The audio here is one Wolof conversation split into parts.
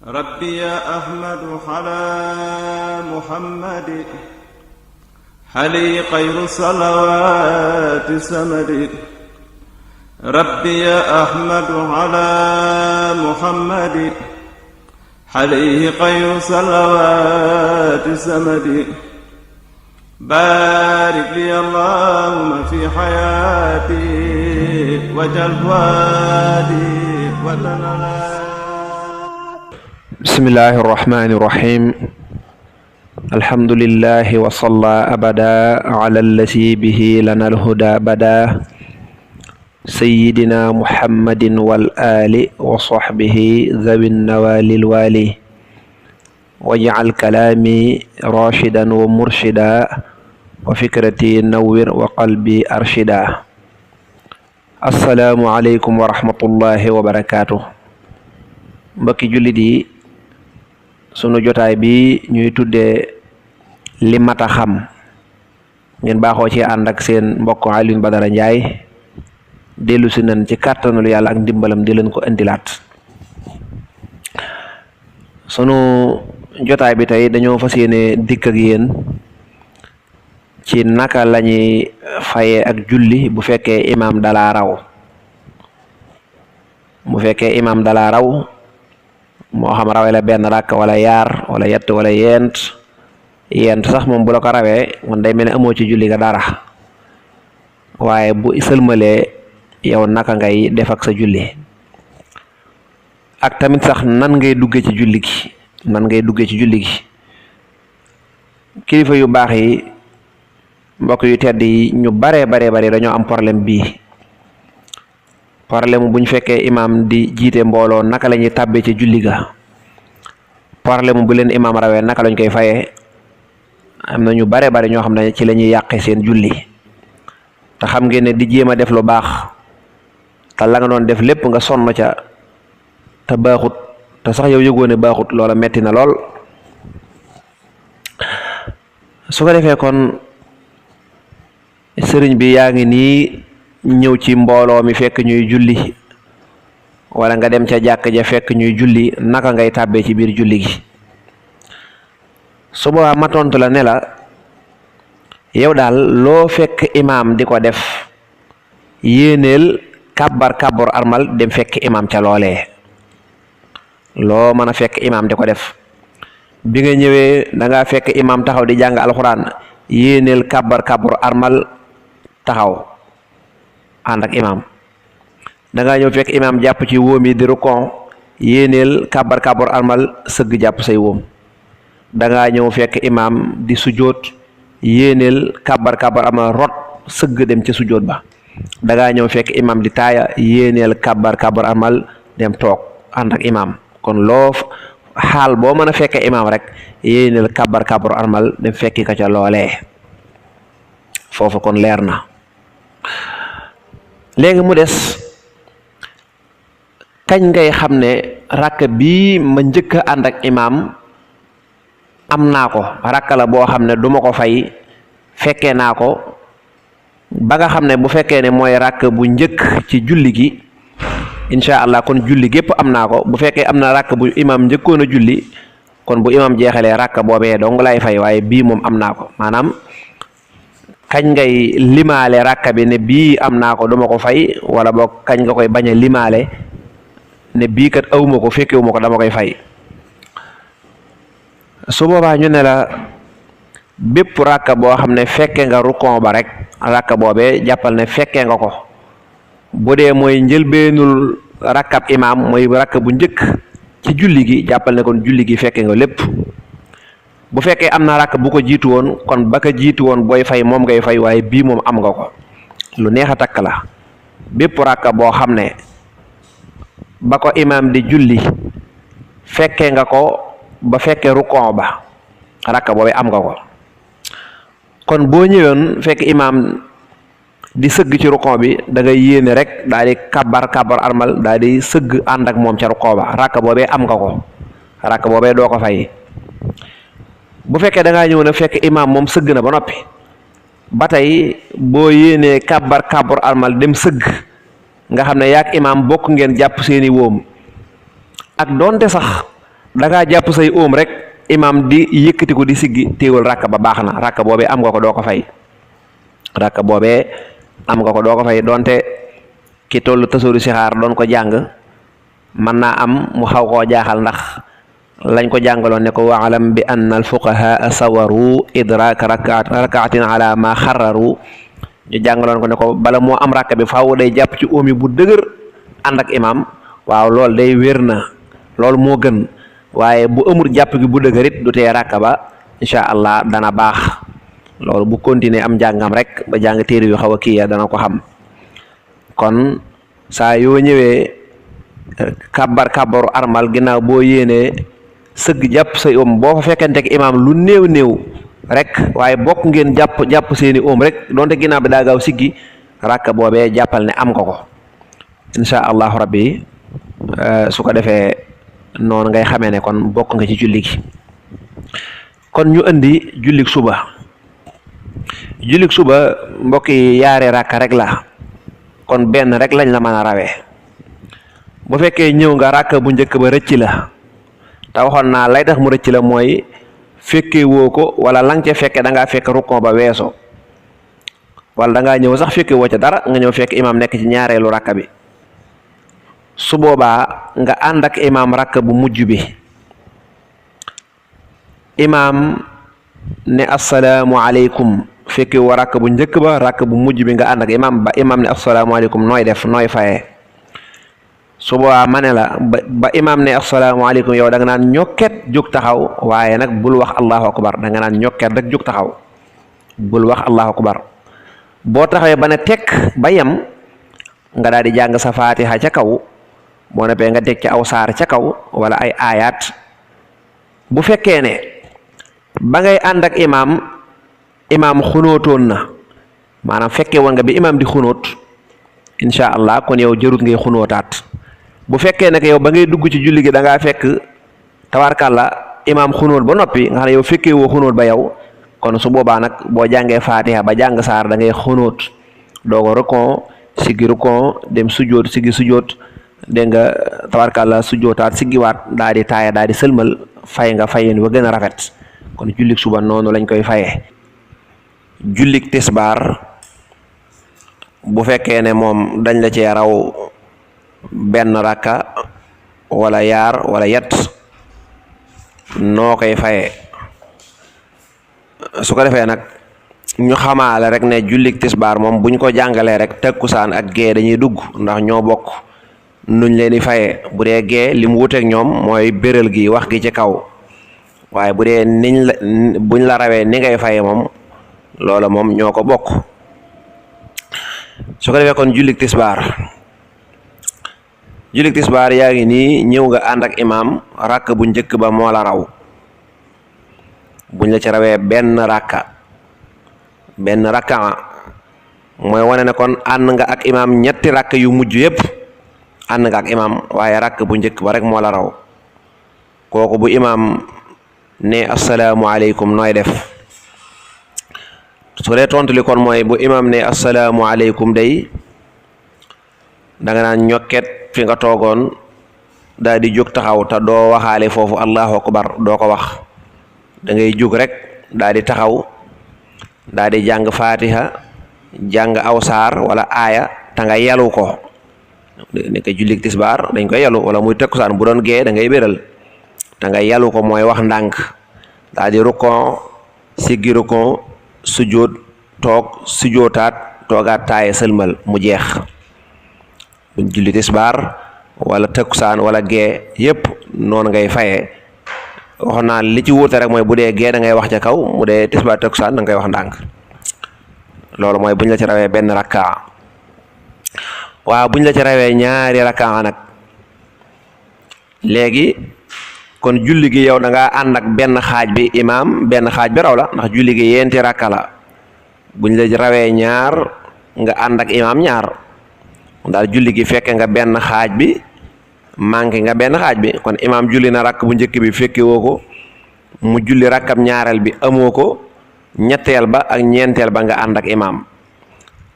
ربي يا أحمد على محمد حلي خير صلوات سمد ربي يا أحمد على محمد حليه خير صلوات سمد بارك لي اللهم في حياتي وجل وادي وتنالي. bismillahi irrahmani irrahim alhamdulillahi wa salla abada ala allati bihi lana alhuda bada sayyidina muhammadin wal ali wa sahbihi zawin nawalil wali waj'al kalami rashidan wa murshida wa fikrati nawwir wa qalbi arshida. Assalaamu aleykum wa rahmatullahi wa barakatuh. Mbokki jullit yi, sunu jotaay bi ñuy tuddee li mat a xam ngeen baaxoo ci ànd ak seen mbokk Alioune Badara Ndiaye dellu si nañ ci kàttanul yàlla ak ndimbalam di leen ko indilaat. Sunu jotaay bi tey dañoo fas yéene dikk ak yéen ci naka lañuy fayee ak julli bu fekkee imaam dalaa raw. Bu fekkee imaam dalaa raw moo xam rawee la benn rakk wala yaar wala yett wala yent sax moom bu la ko rawee man day mel ne amoo ci julli ga dara, waaye bu sëlmalee yow naka ngay def ak sa julli, ak tamit sax nan ngay dugge ci julli gi. Kilifa yu baax yi, mbokk yu tedd yi, ñu bare dañoo am problème bii. problème bu ñu fekkee imaam di jiite mbooloo naka la ñuy tàbbee ci julli ga. problème bu leen imaam rawee naka lañ koy fayee. am na ñu bare ñoo xam ne ci la ñuy yàqee seen julli. te xam ngeen ne di jéem a def lu baax te la nga doon def lépp nga sonn ca te baaxut te sax yow yëgoo ne baaxut, loola metti na lool. su ko defee kon sëriñ bi yaa ngi nii ñëw ci mbooloo mi fekk ñuy julli, wala nga dem ca jàkk ja fekk ñuy julli, naka ngay tàbbee ci biir julli gi. su boobaa ma tontu la ne la yow daal loo fekk imaam di ko def yéeneel kàbbar armal dem fekk imaam ca loolee. loo mën a fekk imaam di ko def, bi nga ñëwee danga fekk imaam taxaw di jàng alxuraan, yéeneel kàbbar armal taxaw ànd ak imaam. dangaa ñëw fekk imaam jàpp ci wóom yi di rukon, yéeneel kàbbar armal sëgg jàpp say wóom. dangaa ñëw fekk imaam di sujoot, yéeneel kàbbar armal rot sëgg dem ca sujoot ba. dangaa ñëw fekk imaam di taaya, yéeneel kàbbar armal dem toog ànd ak imaam. kon loo xaal boo mën a fekke imaam rek yéeneel kàbbar armal dem fekki ka ca loolee. foofu kon leer na. léegi mu des kañ ngay xam ne rakk bii ma njëkk a ànd ak imaam am naa ko, rakk la boo xam ne duma ko fay, fekkee naa ko. ba nga xam ne bu fekkee ne mooy rakk bu njëkk ci julli gi, incha allah kon julli gépp am naa ko. bu fekkee am na rakk bu imaam njëkkoon a julli, kon bu imaam jeexalee rakk boobee dong lay fay, waaye bii moom am naa ko. maanaam kañ ngay limaale rakka bi ne bii am naa ko duma ko fay, wala boog kañ nga koy bañ a limaale ne bii kat awma ko fekkewuma ko dama koy fay. su boobaa ñu ne la bépp rakka boo xam ne fekke nga rukon ba rek, rakka boobee jàppal ne fekke nga ko. bu dee mooy njëlbeenul rakkab imaam, mooy rakka bu njëkk ci julli gi, jàppal ne kon julli gi fekke nga lépp. bu fekkee am na rakk bu ko jiitu woon, kon ba ko jiitu woon booy fay moom ngay fay, waaye bii moom am nga ko. lu neex a takk la. bépp rakk boo xam ne ba ko imaam di julli fekkee nga ko ba fekkee rukon ba, rakk boobee am nga ko. kon boo ñëwoon fekk imaam di sëgg ci rukon bi, da ngay yéene rek daal di kàbbar armal daal di sëgg ànd ak moom ca rukon ba, rakk boobee am nga ko. rakk boobee doo ko fay. bu fekkee da ngaa ñëw na fekk imaam moom sëgg na ba noppi, ba tey boo yéenee kàbbar armal dem sëgg, nga xam ne yaak imaam bokk ngeen jàpp seeni wóom, ak doonte sax da ngaa jàpp say óom rek imam di yëkkati ko di siggi téewal rakka ba baax na, rakka boobee am nga ko doo ko fay, rakka boobee am nga ko doo ko fay. donte ki tollu tasawuru sixaar doon ko jàng mën naa am mu xaw koo jaaxal ndax lañ ko jàngaloon ne ko waalam bi anna al fuqahaa sawaru idraak rakaatin ala ma xarraru, ñu jàngaloon ko ne ko bala moo am rakka bi faaw day jàpp ci óomi bu dëgër ànd ak imam. waaw loolu day wér na, loolu moo gën, waaye bu amul jàpp gi bu dëgërit du tee rakka ba incha allah dana baax. loolu bu continuer am njàngam rek ba jàng téere yu xaw a kii ya dana ko xam. kon saa yoo ñëwee kàbbaru armal ginnaaw boo yéenee sëgg jàpp say oom, boo fa fekkente ak imaam lu néew néew rek waaye bokk ngeen jàpp seeni oom rek donte ginnaaw bi daa gaaw siggi, rakka boobee jàppal ne am nga ko incha allahu rabbi. su ko defee noonu ngay xamee ne kon bokk nga ci julli gi. kon ñu indi jullik suba. jullik suba mbokk yi yaare rakka rek la, kon benn rek lañ la mën a rawee. bu fekkee ñëw nga rakka bu njëkk ba rëcc la, te waxoon naa lay tax mu rëcc la mooy fekkee woo ko wala lang ca fekke da ngaa fekk rukkon ba weeso, wala da ngaa ñëw sax fekke woo ca dara nga ñëw fekk imam nekk ci ñaareelu rakka bi. su boobaa nga ànd ak imaam rakk bu mujj bi, imaam ne asalaamualeykum fekke wa rakk bu njëkk ba, rakk bu mujj bi nga ànd ak imaam ba imaam ne asalaamualeykum nooy def nooy fayee. su boobaa ma ne la ba imaam ne asalaamualeykum yow da nga naan ñokket jóg taxaw, waaye nag bul wax allahu akbar, da nga naan ñokket rek jóg taxaw, bul wax allahu akbar. boo taxawee ba ne tekk ba yem nga daal di jàng sa faatiha ca kaw, boo noppee nga teg ci aw saar ca kaw wala ay aayaat. bu fekkee ne ba ngay ànd ak imaam xunóotoon na, maanaam fekkee woon nga bi imaam di xunóot incha allah kon yow jërut ngay xunóotaat. bu fekkee nag yow ba ngay dugg ci julli gi da ngaa fekk tabarkàlla imaam xunóot ba noppi nga xam ne yow fekkee woo xunóot ba yow, kon su boobaa nag boo jàngee faatiha ba jàng saar da ngay xunóot doogo rukon siggi rukon dem sujjóot siggi sujjóot, dégg nga tabarkàlla sujjootaat siggiwaat daal di taaya daal di sëlmal, fay nga fayeen wa gën a rafet. kon jullik suba noonu lañ koy fayee. jullik tisbaar bu fekkee ne moom dañ la cee raw benn rakka wala yaar wala yet, noo koy fayee. su ko defee nag ñu xamaale rek ne jullik tisbaar moom buñ ko jàngalee rek takkusaan ak gee dañuy dugg, ndax ñoo bokk nuñ leen di fayee. bu dee gee li mu wuteeg ñoom mooy béral gi wax gi ci kaw, waaye bu dee buñ la rawee ni ngay fayee moom loola moom ñoo ko bokk. su ko defee kon jullik tisbaar yaa ngi nii ñëw nga ànd ak imaam, rakk bu njëkk ba moo la raw. buñ la ci rawee benn rakka mooy wane ne kon ànd nga ak imaam ñetti rakk yu mujj yépp ànd nga ak imaam, waaye rakk bu njëkk ba rek moo la raw. kooku bu imaam ne asalaamualeykum nooy def. su dee tontu li kon mooy bu imaam ne asalaamualeykum day da nga naan ñokket fi nga toogoon daal di jóg taxaw, te doo waxaale foofu allahu akbar, doo ko wax. da ngay jóg rek daal di taxaw daal di jàng faatiha, jàng aw saar wala aaya, te nga yalu ko. ne ko jullik tisbaar dañ koy yalu, wala muy takkusaan bu doon gee da ngay béral, te nga yalu ko mooy wax ndànk, daal di rukkon siggi rukkon sujjóot toog sujjóotaat toogaat taaye sëlmal mu jeex. julli tisbaar wala takkusaan wala gee yépp noonu ngay fayee. waxoon naa li ci wuute rek mooy bu dee gee da ngay wax ca kaw, mu dee tisbaar takkusaan da ngay wax ndànk. loolu mooy buñ la ci rawee benn rakka. waaw buñ la ci rawee ñaari rakka nag léegi kon julli gi yow da ngaa ànd ak benn xaaj bi imaam, benn xaaj bi raw la, ndax julli gi yenti rakka la. buñ la rawee ñaar nga ànd ak imaam ñaar, daal julli gi fekke nga benn xaaj bi, manqué nga benn xaaj bi. kon imaam julli na rakk bu njëkk bi fekke woo ko, mu julli rakkam ñaareel bi amoo ko, ñetteel ba ak ñeenteel ba nga ànd ak imaam.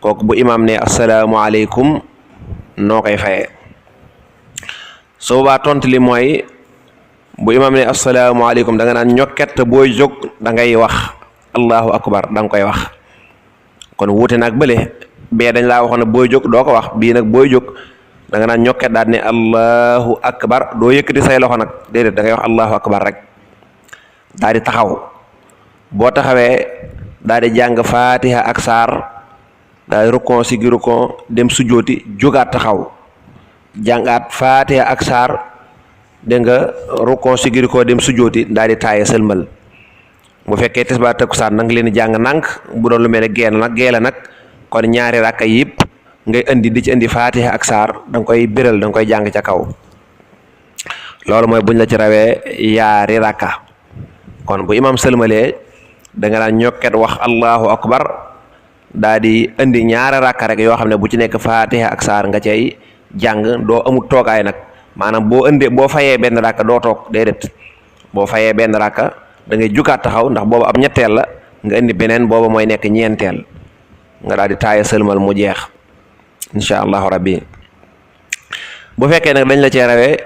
kooku bu imaam ne asalaamualeykum noo koy fayee. su boobaa tontu li mooy bu imaam ne asalaamaaleykum da nga naan ñokket te booy jóg da ngay wax allahu akbar da nga koy wax kon wuute nag bële bee dañ laa waxoon ne booy jóg doo ko wax bii nag booy jóg da nga naan ñokket daal ne allahu akbar doo yëkkati say loxo nag déedéet da ngay wax allahu akbar rek daal di taxaw boo taxawee daal di jàng fatiha ak saar daal di rukon sigi rukon dem sujjooti jógaat taxaw jàngaat fatiha ak saar dégg nga rukon sigi rukon dem sujjooti daal di taaye sëlmal bu fekkee tisbaar takkusaan nag leen di jàng nànk bu doon lu mel ne geela nag kon ñaari rakka yëpp ngay indi di ci indi fatiha ak saar da nga koy biral da nga koy jàng ca kaw loolu mooy buñ la ci rawee yaari rakka kon bu imam sëlmalee da nga naan ñokket wax allahu akbar daa di indi ñaari rakka rek yoo xam ne bu ci nekk fatiha ak saar nga cay jàng doo amul toogaay nag maanaam boo fayee benn rakka doo toog déedéet boo fayee benn rakka da ngay jugaat taxaw ndax booba ab ñetteel la nga indi beneen booba mooy nekk ñeenteel nga daal di taaya sëlmal mu jeex insha allahu rabbi bu fekkee nag dañ la cee rawee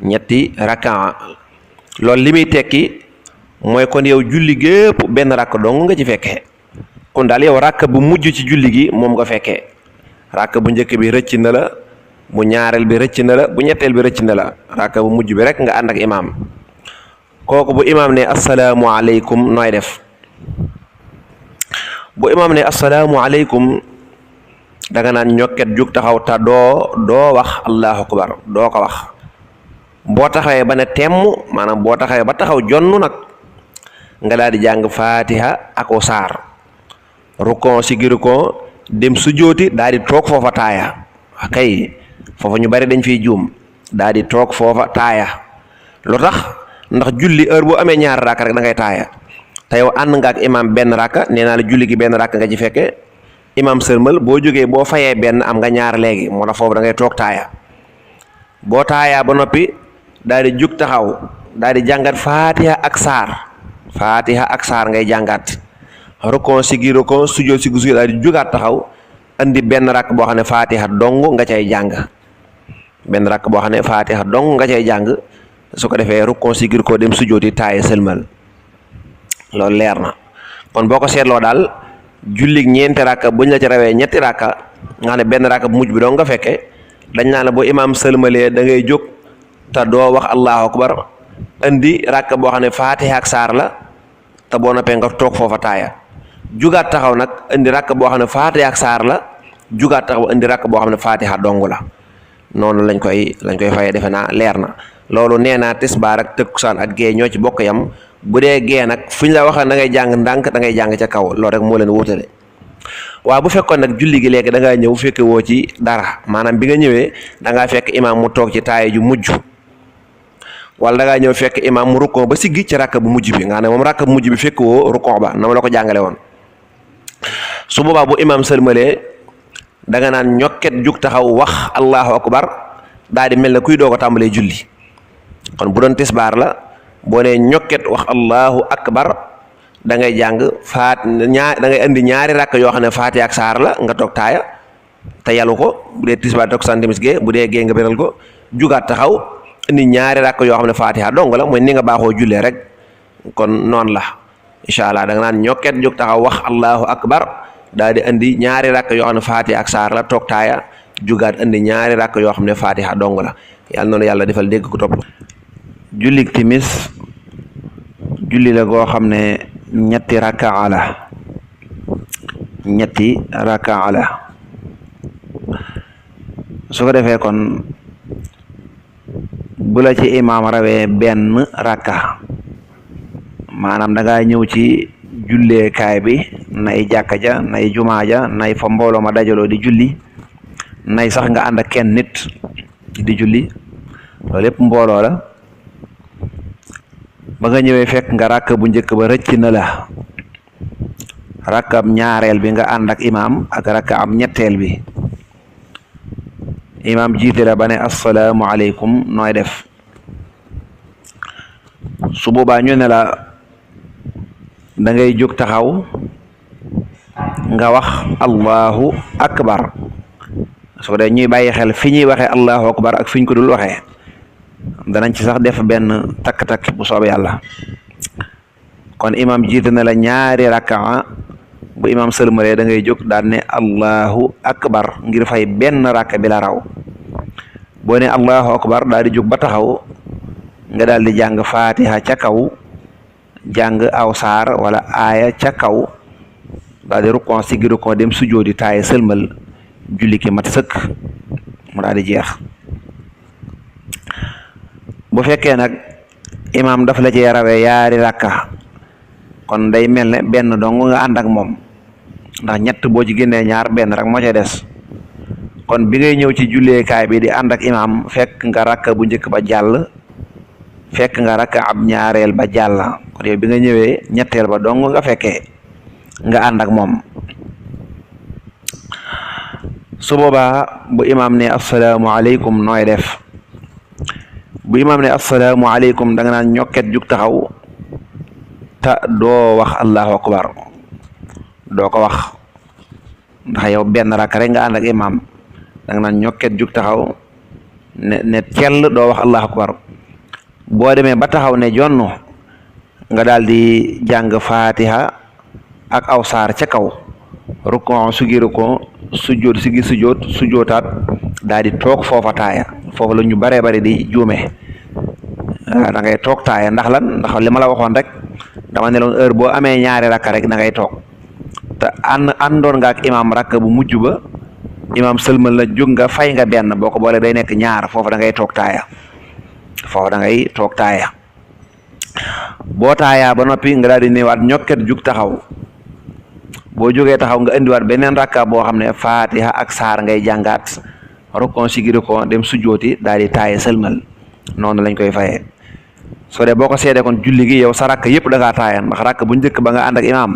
ñetti rakkaa loolu li muy tekki mooy kon yow julli gépp benn rakk dong nga ci fekkee kon daal yow rakk bu mujj ci julli gi moom nga fekkee rakk bu njëkk bi rëcc na la bu ñaareel bi rëcc na la bu ñetteel bi rëcc na la rakk bu mujj bi rek nga ànd ak imaam kooku bu imaam ne asalaamualeykum nooy def bu imaam ne asalaamualeykum da nga naan ñokket jug taxaw ta doo wax allahu akbar doo ko wax boo taxawee ba ne temm maanaam boo taxawee ba taxaw jonn nag nga daal di jàng fatiha ak saar rukon si girukon dem sujjooti daal di toog foofa taaya kay foofa ñu bari dañ fiy juum daal di toog foofa taaya lu tax ndax julli heure boo amee ñaari rakk rek da ngay taaya te yow ànd nga ak imam benn rakka nee naa la julli gi benn rakk nga ci fekke imam sërmal boo jógee boo fayee benn am nga ñaar léegi moo tax foofu da ngay toog taaya boo taayaa ba noppi daal di jug taxaw daal di jàngat fatiha ak saar ngay jàngat rukon sigi rukon sujjoot sigi sujjoot daal di jugaat taxaw andi benn rakk boo xam ne fatiha dong nga cay jàng su ko defee rukon sigi rukon dem sujjooti taaye sëlmal loolu leer na kon boo ko seetloo daal jullig ñeenti rakka buñ la ci rawee ñetti rakka nga xam ne benn rakka bu mujj bi doo nga fekke dañ naa la bu imaam sëlmalee da ngay jóg te doo wax allahu akbar indi rakka boo xam ne fatiha ak saar la te boo noppee nga toog foofa taaya jugaat taxaw nag indi rakka boo xam ne fatiha ak saar la jugaat taxaw indi rakka boo xam ne fatiha dong la noonu lañ koy fayee defe naa leer na loolu nee naa tisbaar ak takkusaan ak gee ñoo ci bokk yam bu dee gee nag fu ñu la waxee da ngay jàng ndànk da ngay jàng ca kaw loolu rek moo leen wutale waaw bu fekkoon nag julli gi léegi da ngaa ñëw fekke woo ci dara maanaam bi nga ñëwee da ngaa fekk imaam mu toog ci taaya ju mujj wala da ngaa ñëw fekk imaam mu rukkoo ba siggi ci rakk bu mujj bi nga xam ne moom rakk bu mujj bi fekk woo rukkoo ba na ma la ko jàngale woon su boobaa bu imaam sëlmalee da nga naan ñokket jug taxaw wax allahu akbar daal di mel ne kuy doog a tàmbalee julli kon bu doon tisbaar la boo nee ñokket wax allahu akbar da ngay jàng da ngay indi ñaari rakk yoo xam ne faatiha ak saar la nga toog taaya te yalu ko bu dee tisbaar takkusaan timis gee bu dee gee nga beral ko jugaat taxaw indi ñaari rakk yoo xam ne faatiha dong la mooy ni nga baaxoo jullee rek kon noonu la incha allah da nga naan ñokket jóg taxaw wax allahu akbar daal di indi ñaari rakk yoo xam ne faatiha ak saar la toog taaya jugaat indi ñaari rakk yoo xam ne faatiha dong la yàlla noonu yàlla defal dégg ko topp. jullik timis julli la goo xam ne ñetti rakkaa la su ko defee kon bu la ci imaam rawee benn rakka maanaam da ngaa ñëw ci julleekaay bi nay jàkka ja nay jumaa ja nay fa mbooloo ma dajaloo di julli nay sax nga ànd ak kenn nit di julli loolu lépp mbooloo la ba nga ñëwee fekk nga rakk bu njëkk ba rëcc na la rakkam ñaareel bi nga ànd ak imaam ak rakkam ñetteel bi imaam jiite la ba ne assalaamu aleykum nooy def su boobaa ñu ne la da ngay jóg taxaw nga wax allahu akbar su ko dee ñuy bàyyi xel fi ñuy waxee allahu akbar ak fi ñu ko dul waxee danañ ci sax def benn takk-takk bu soobee yàlla. kon imam jiite na la ñaari rakka, bu imam sëlmalee da ngay jóg daal ne allahu akbar ngir fay benn rakka bi la raw. boo ne allahu akbar daal di jóg ba taxaw nga daal di jàng fatiha ca kaw, jàng aw saar wala aaya ca kaw, daal di rukkon sigi rukkon dem sujjoodi taaye sëlmal, julli ki mat sëkk mu daal di jeex. bu fekkee nag imam daf la ci rawee yaari rakka, kon day mel ne benn dong nga ànd ak moom, ndax ñett boo ci génnee ñaar benn rek moo ca des. kon bi ngay ñëw ci julleekaay bi di ànd ak imam fekk nga rakka bu njëkk ba jàll, fekk nga rakka ab ñaareel ba jàll, kon yow bi nga ñëwee ñetteel ba dong nga fekkee nga ànd ak moom. su boobaa bu imam ne asalaamualeykum nooy def? bu imam ne asalaamualeykum da nga naan ñokket jug taxaw te doo wax allahu akbar, doo ko wax ndax yow benn rakka rek nga ànd ak imam. da nga naan ñokket jug taxaw ne cell, doo wax allahu akbar. boo demee ba taxaw ne jonn nga daal di jàng fatiha ak aw saar ca kaw, rukkon sugi rukkon, sujjoot sigi sujjoot, sujjootaat daal di toog foofa taaya. foofu la ñu baree bari di juume. da ngay toog taaya ndax lan? ndax li ma la waxoon rek, dama ne loon heure boo amee ñaari rakka rek da ngay toog, te àndoon nga ak imam rakka bu mujj ba, imam sëlmal la jóg nga fay nga benn, boo ko boole day nekk ñaar. foofu da ngay toog taaya, foofu da ngay toog taaya. boo taayaa ba noppi nga daal di néewaat ñokket jug taxaw. boo jógee taxaw nga indiwaat beneen rakka boo xam ne fatiha ak saar ngay jàngaat, rukkon sigi rukkon dem sujjooti daal di taaya sëlmal. noonu lañ koy fayee. soo dee boo ko seedee kon julli gi yow sa rakk yëpp da ngaa taaya, ndax rakk bu njëkk ba nga ànd ak imam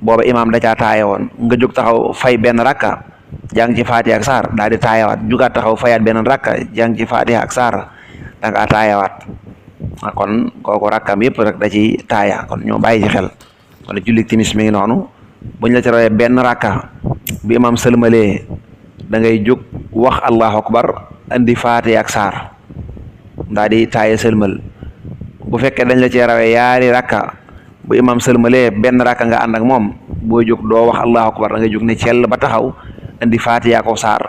booba imam da caa taaya woon, nga jóg taxaw fay benn rakka jàng ci fatiha ak saar daal di taayawaat, jugaat taxaw fayaat beneen rakka jàng ci fatiha ak saar da ngaa taayawaat. kon kooku rakkam yëpp rek da ci taaya, kon ñoo bàyyi ci xel. wala julli timis mi ngi noonu, buñ la ci rawee benn rakka bu imam sëlmalee da ngay jóg wax allahu akbar andi fatiha ak saar daal di taaya sëlmal. bu fekkee dañ la ci rawee yaari rakka bu imam sëlmalee benn rakka nga ànd ak moom, boo jóg doo wax allahu akbar da ngay jóg ne cell ba taxaw indi fatiha ko saar.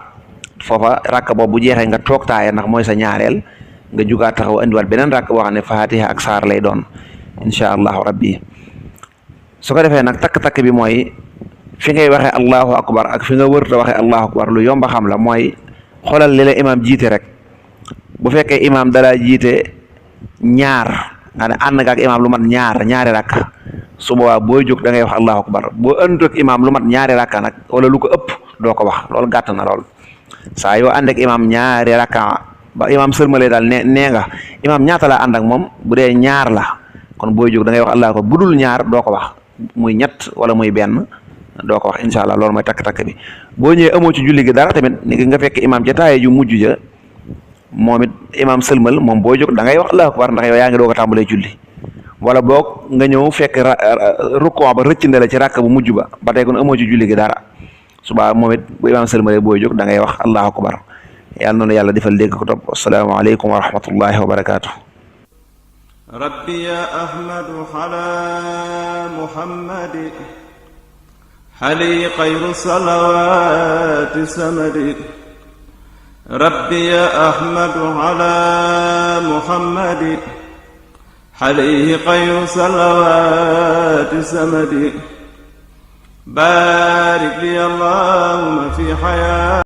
foofa rakka boobu bu jeexee nga toog taaya ndax mooy sa ñaareel, nga jugaat taxaw indiwaat beneen rakk boo xam ne fatiha ak saar lay doon insha allahu rabbi. su ko defee nag takk-takk bi mooy fi ngay waxee allahu akbar ak fi nga wërta waxee allahu akbar lu yomba xam la. mooy xoolal li la imam jiite rek. bu fekkee imam dalaa jiite ñaar nga ne ànd nga ak imam lu mat ñaari rakka, su boobaa booy jóg da ngay wax allahu akbar. boo ëndut ak imam lu mat ñaari rakka nag wala lu ko ëpp doo ko wax, loolu gàtt na lool. saa yoo ànd ak imam ñaari rakka ba imam sërmalee daal nee nga imam ñaata la ànd ak moom, bu dee ñaar la kon booy jóg da ngay wax allahu akbar. bu dul ñaar doo ko wax, muy ñett wala muy benn doo ko wax incha allah. loolu mooy takk-takk bi. boo ñëwee amoo ci julli gi dara tamit ni nga fekk imam ca taaye ju mujj ja, moom it imam sëlmal moom booy jóg da ngay wax allahu akbar ndax yow yaa ngi doog a tàmbalee julli. wala boog nga ñëw fekk rukkoo ba rëcc na la ci rakk bu mujj ba tey kon amoo ci julli gi dara, suba moom it bu imam sëlmalee booy jóg da ngay wax allahu akbar. yàlla noonu yàlla defal dégg ko topp. assalaamu aleykum wa rahmatullahi wa barakaatu. rabbi ya ahmadu ala muhammadi hali xayru salawaati samadi. rabbi ya ahmadu ala muhammadi hali xayru salawaati samadi. barik li allahumma fi xayaati